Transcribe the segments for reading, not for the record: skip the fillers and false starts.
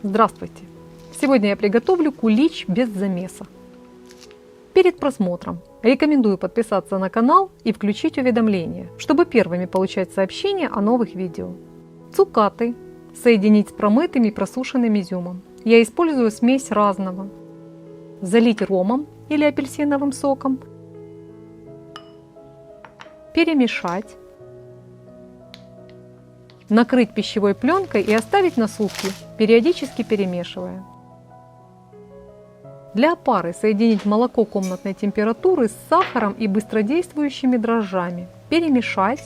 Здравствуйте! Сегодня я приготовлю кулич без замеса. Перед просмотром рекомендую подписаться на канал и включить уведомления, чтобы первыми получать сообщения о новых видео. Цукаты соединить с промытым и просушенным изюмом. Я использую смесь разного. Залить ромом или апельсиновым соком. Перемешать. Накрыть пищевой пленкой и оставить на сутки, периодически перемешивая. Для опары соединить молоко комнатной температуры с сахаром и быстродействующими дрожжами, перемешать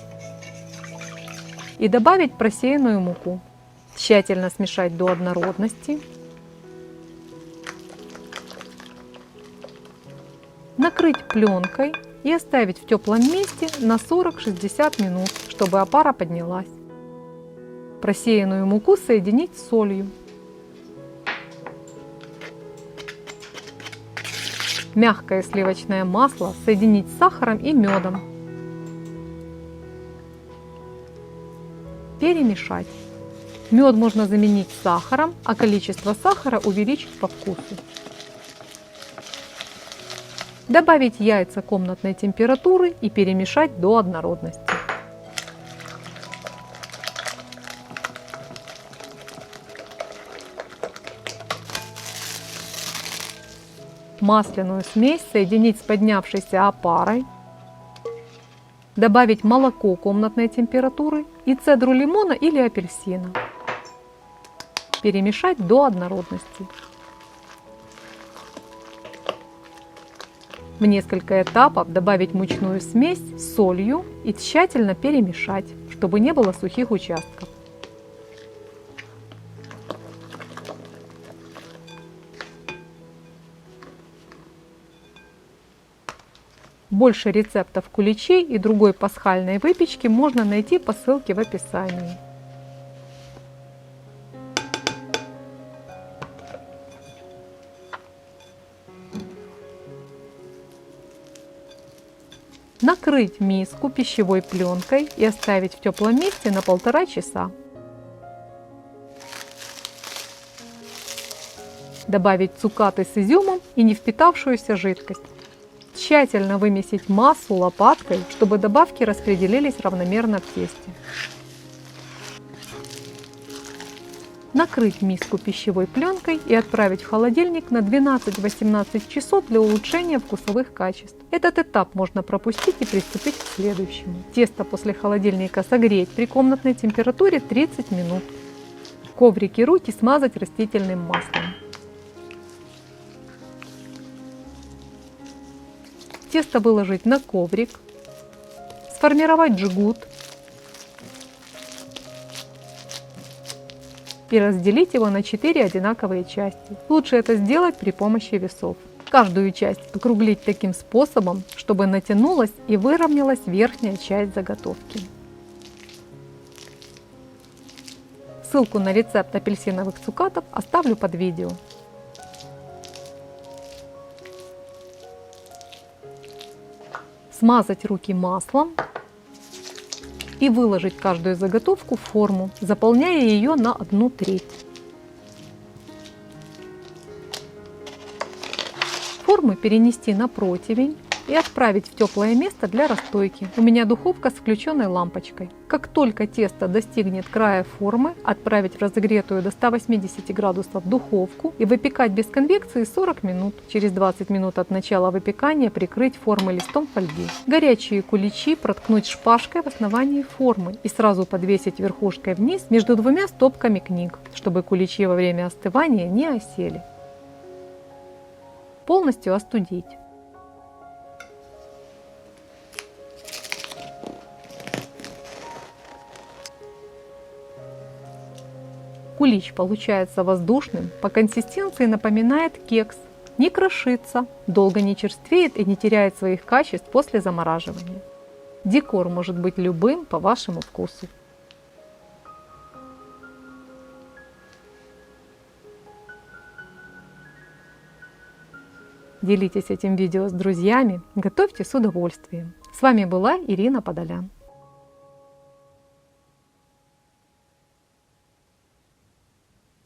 и добавить просеянную муку. Тщательно смешать до однородности. Накрыть пленкой и оставить в теплом месте на 40-60 минут, чтобы опара поднялась. Просеянную муку соединить с солью. Мягкое сливочное масло соединить с сахаром и медом. Перемешать. Мед можно заменить сахаром, а количество сахара увеличить по вкусу. Добавить яйца комнатной температуры и перемешать до однородности. Масляную смесь соединить с поднявшейся опарой. Добавить молоко комнатной температуры и цедру лимона или апельсина. Перемешать до однородности. В несколько этапов добавить мучную смесь с солью и тщательно перемешать, чтобы не было сухих участков. Больше рецептов куличей и другой пасхальной выпечки можно найти по ссылке в описании. Накрыть миску пищевой пленкой и оставить в теплом месте на 1,5 часа. Добавить цукаты с изюмом и не впитавшуюся жидкость. Тщательно вымесить массу лопаткой, чтобы добавки распределились равномерно в тесте. Накрыть миску пищевой пленкой и отправить в холодильник на 12-18 часов для улучшения вкусовых качеств. Этот этап можно пропустить и приступить к следующему. Тесто после холодильника согреть при комнатной температуре 30 минут. Коврик и руки смазать растительным маслом. Тесто выложить на коврик, сформировать жгут и разделить его на 4 одинаковые части. Лучше это сделать при помощи весов. Каждую часть округлить таким способом, чтобы натянулась и выровнялась верхняя часть заготовки. Ссылку на рецепт апельсиновых цукатов оставлю под видео. Смазать руки маслом и выложить каждую заготовку в форму, заполняя ее на 1/3. Формы перенести на противень и отправить в теплое место для расстойки. У меня духовка с включенной лампочкой. Как только тесто достигнет края формы, отправить в разогретую до 180 градусов духовку и выпекать без конвекции 40 минут. Через 20 минут от начала выпекания прикрыть формы листом фольги. Горячие куличи проткнуть шпажкой в основании формы и сразу подвесить верхушкой вниз между 2 стопками книг, чтобы куличи во время остывания не осели. Полностью остудить. Кулич получается воздушным, по консистенции напоминает кекс, не крошится, долго не черствеет и не теряет своих качеств после замораживания. Декор может быть любым по вашему вкусу. Делитесь этим видео с друзьями, готовьте с удовольствием. С вами была Ирина Подолян.